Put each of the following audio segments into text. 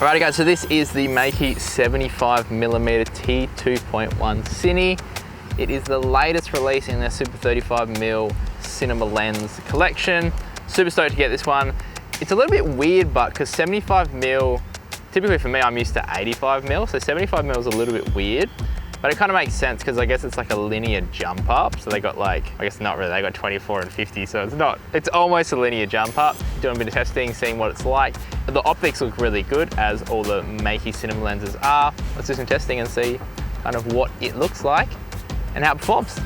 Alrighty guys, so this is the Meike 75mm T2.1 Cine. It is the latest release in their Super 35mm Cinema Lens collection. Super stoked to get this one. It's a little bit weird, but because 75mm, typically for me, I'm used to 85mm, so 75mm is a little bit weird. But it kind of makes sense because I guess it's like a linear jump up. So they got like, I guess not really, they got 24 and 50. So it's almost a linear jump up. Doing a bit of testing, seeing what it's like. The optics look really good, as all the Meike Cinema Lenses are. Let's do some testing and see kind of what it looks like and how it performs.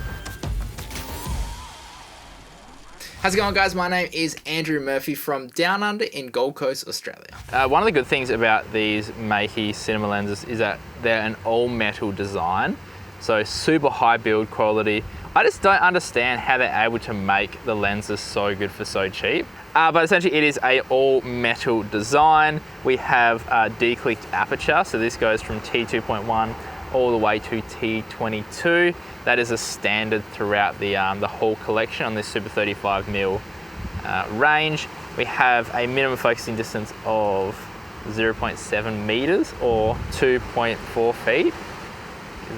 How's it going, guys? My name is Andrew Murphy from Down Under in Gold Coast, Australia. One of the good things about these Meike Cinema Lenses is that they're an all-metal design, so super high build quality. I just don't understand how they're able to make the lenses so good for so cheap. But essentially it is a all-metal design. We have a declicked aperture, so this goes from T2.1 all the way to T22. That is a standard throughout the whole collection on this Super 35mm range. We have a minimum focusing distance of 0.7 meters or 2.4 feet.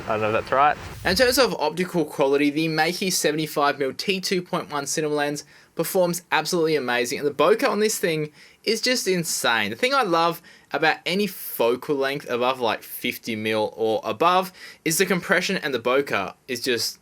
I don't know if that's right. In terms of optical quality, the Meike 75mm T2.1 Cinema Lens performs absolutely amazing, and the bokeh on this thing is just insane. The thing I love about any focal length above like 50mm or above is the compression, and the bokeh is just,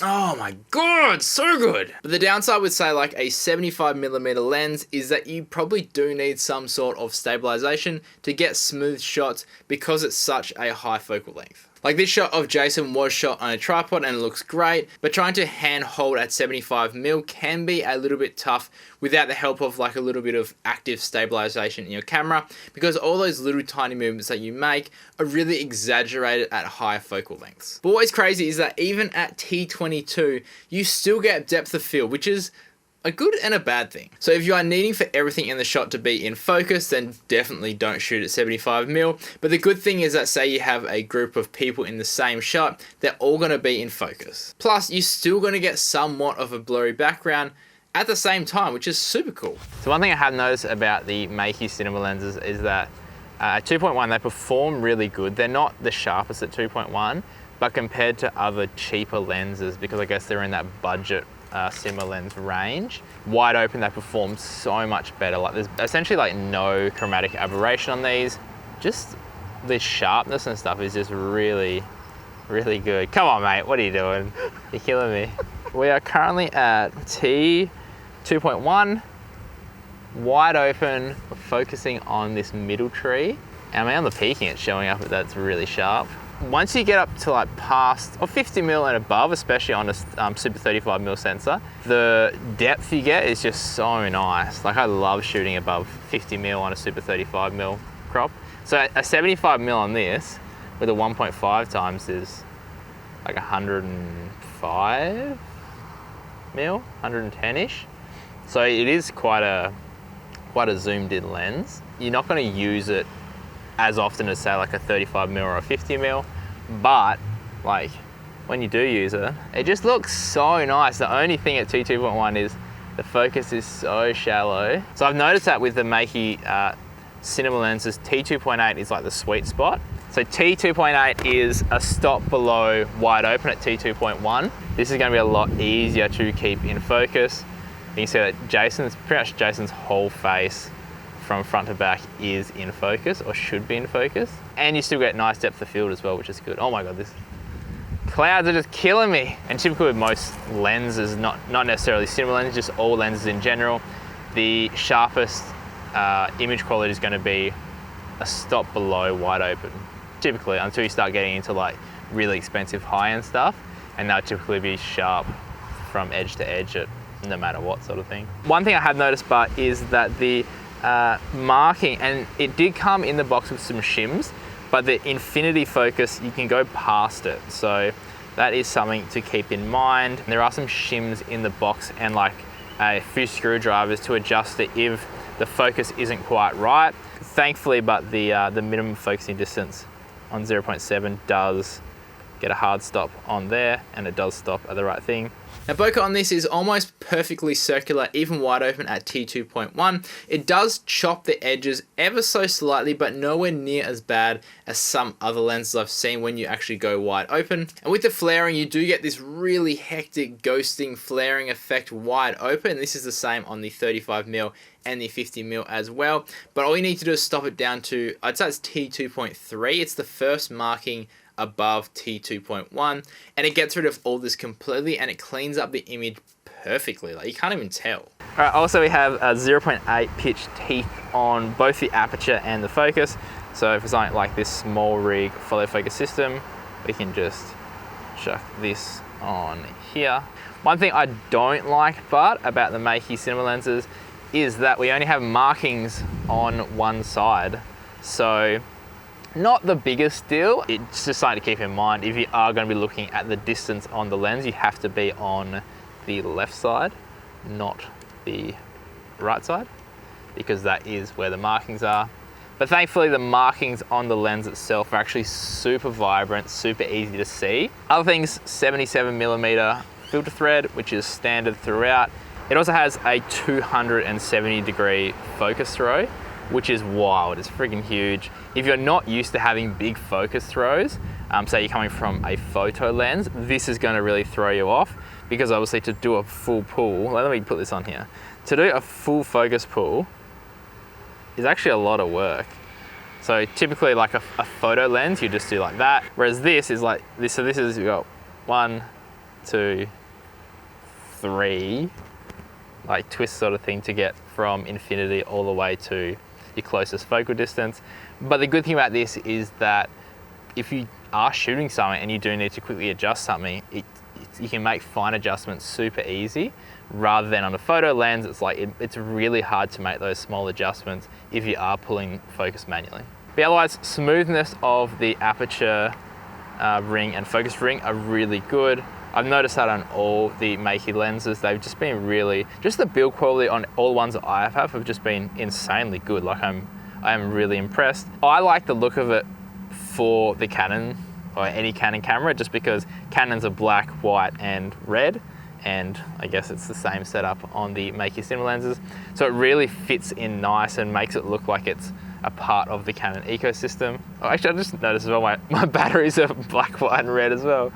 oh my god, so good. But the downside with, say, like a 75mm lens is that you probably do need some sort of stabilization to get smooth shots because it's such a high focal length. Like this shot of Jason was shot on a tripod and it looks great, but trying to hand hold at 75mm can be a little bit tough without the help of like a little bit of active stabilization in your camera, because all those little tiny movements that you make are really exaggerated at higher focal lengths. But what's crazy is that even at T22, you still get depth of field, which is a good and a bad thing. So if you are needing for everything in the shot to be in focus, then definitely don't shoot at 75mm. But the good thing is that, say you have a group of people in the same shot, they're all gonna be in focus. Plus, you're still gonna get somewhat of a blurry background at the same time, which is super cool. So one thing I have noticed about the Meike Cinema Lenses is that at 2.1, they perform really good. They're not the sharpest at 2.1, but compared to other cheaper lenses, because I guess they're in that budget cinema lens range, wide open, they perform so much better. Like there's essentially like no chromatic aberration on these. Just the sharpness and stuff is just really, really good. Come on, mate, what are you doing? You're killing me. We are currently at T2.1, wide open, focusing on this middle tree. And I mean, on the peaking, it's showing up that that's really sharp. Once you get up to like past 50mm and above, especially on a Super 35mm sensor, the depth you get is just so nice. Like I love shooting above 50mm on a Super 35mm crop. So a 75mm on this with a 1.5 times is like 105mm, 110-ish. So it is quite a zoomed in lens. You're not going to use it as often as, say, like a 35mm or a 50mm, but like when you do use it, it just looks so nice. The only thing at T2.1 is the focus is so shallow. So I've noticed that with the Meike Cinema Lenses, T2.8 is like the sweet spot. So T2.8 is a stop below wide open at T2.1. This is going to be a lot easier to keep in focus. You can see that pretty much Jason's whole face from front to back is in focus, or should be in focus. And you still get nice depth of field as well, which is good. Oh my God, these clouds are just killing me. And typically with most lenses, not necessarily cinema lenses, just all lenses in general, the sharpest image quality is going to be a stop below wide open, typically, until you start getting into like really expensive high-end stuff, and they'll typically be sharp from edge to edge at no matter what sort of thing. One thing I have noticed, but is that the marking, and it did come in the box with some shims, but the infinity focus, you can go past it. So that is something to keep in mind. There are some shims in the box and like a few screwdrivers to adjust it if the focus isn't quite right. Thankfully, but the minimum focusing distance on 0.7 does get a hard stop on there, and it does stop at the right thing. Now bokeh on this is almost perfectly circular, even wide open at T2.1. It does chop the edges ever so slightly, but nowhere near as bad as some other lenses I've seen when you actually go wide open. And with the flaring, you do get this really hectic ghosting flaring effect wide open. This is the same on the 35mm and the 50mm as well. But all you need to do is stop it down to, I'd say it's T2.3. It's the first marking above T2.1, and it gets rid of all this completely, and it cleans up the image perfectly. Like, you can't even tell. All right, also we have a 0.8 pitch teeth on both the aperture and the focus. So for something like this small rig follow focus system, we can just chuck this on here. One thing I don't like about the Meike Cinema lenses is that we only have markings on one side. So not the biggest deal. It's just something to keep in mind. If you are going to be looking at the distance on the lens, you have to be on the left side, not the right side, because that is where the markings are. But thankfully the markings on the lens itself are actually super vibrant, super easy to see. Other things, 77mm filter thread, which is standard throughout. It also has a 270-degree focus throw, which is wild. It's freaking huge. If you're not used to having big focus throws, say you're coming from a photo lens, this is going to really throw you off, because obviously to do a full pull, let me put this on here. To do a full focus pull is actually a lot of work. So typically like a photo lens, you just do like that. Whereas this is like this. So this is, you got 1, 2, 3, like twist sort of thing to get from infinity all the way to your closest focal distance. But the good thing about this is that if you are shooting something and you do need to quickly adjust something, you can make fine adjustments super easy, rather than on a photo lens, it's really hard to make those small adjustments if you are pulling focus manually. But otherwise, smoothness of the aperture ring and focus ring are really good. I've noticed that on all the Meike lenses, they've just been really, just the build quality on all the ones that I have just been insanely good. Like I am really impressed. I like the look of it for the Canon or any Canon camera, just because Canons are black, white and red, and I guess it's the same setup on the Meike Cinema lenses. So it really fits in nice and makes it look like it's a part of the Canon ecosystem. Oh, actually, I just noticed as well, my batteries are black, white and red as well.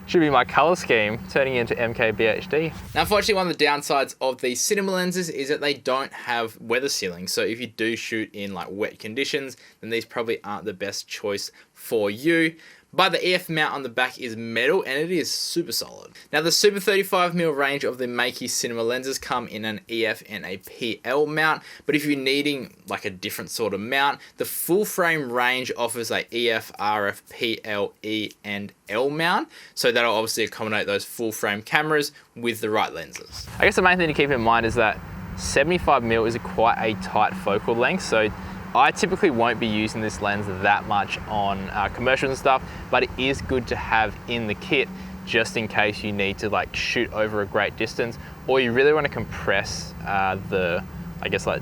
Should be my color scheme turning into MKBHD. Now, unfortunately, one of the downsides of these cinema lenses is that they don't have weather sealing. So if you do shoot in like wet conditions, then these probably aren't the best choice for you. But the EF mount on the back is metal, and it is super solid. Now, the super 35mm range of the Meike Cinema lenses come in an EF and a PL mount, but if you're needing like a different sort of mount, the full frame range offers a EF, RF, PL, E and L mount, so that'll obviously accommodate those full frame cameras with the right lenses. I guess the main thing to keep in mind is that 75mm is quite a tight focal length, so I typically won't be using this lens that much on commercials and stuff, but it is good to have in the kit just in case you need to like shoot over a great distance, or you really want to compress the, I guess, like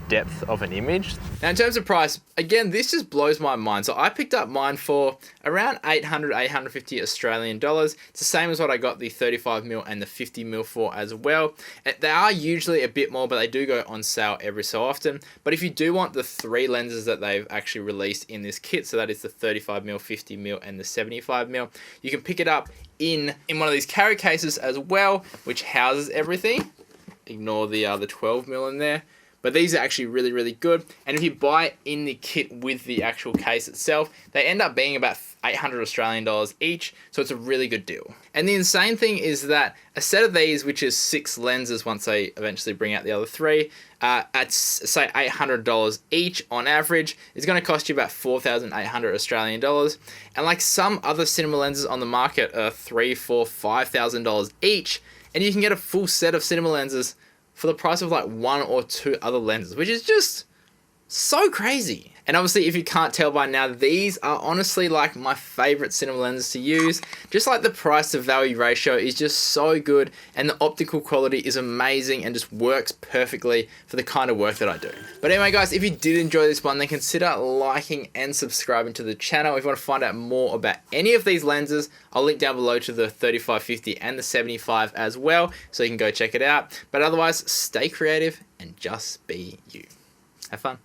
depth of an image. Now in terms of price, again, this just blows my mind. So I picked up mine for around 800, 850 Australian dollars. It's the same as what I got the 35mm and the 50mm for as well. They are usually a bit more, but they do go on sale every so often. But if you do want the 3 lenses that they've actually released in this kit, so that is the 35mm, 50mm and the 75mm, you can pick it up in one of these carry cases as well, which houses everything. Ignore the 12mm in there. But these are actually really, really good. And if you buy it in the kit with the actual case itself, they end up being about 800 Australian dollars each. So it's a really good deal. And the insane thing is that a set of these, which is 6 lenses once they eventually bring out the other 3, at say $800 each on average, is going to cost you about 4,800 Australian dollars. And like some other cinema lenses on the market are $3,000, $4,000, $5,000 each. And you can get a full set of cinema lenses for the price of like 1 or 2 other lenses, which is just So crazy. And obviously, if you can't tell by now, these are honestly like my favorite cinema lenses to use. Just like the price to value ratio is just so good, and the optical quality is amazing and just works perfectly for the kind of work that I do. But anyway guys, if you did enjoy this one, then consider liking and subscribing to the channel. If you want to find out more about any of these lenses, I'll link down below to the 35-50 and the 75 as well, so you can go check it out. But otherwise, stay creative and just be you. Have fun.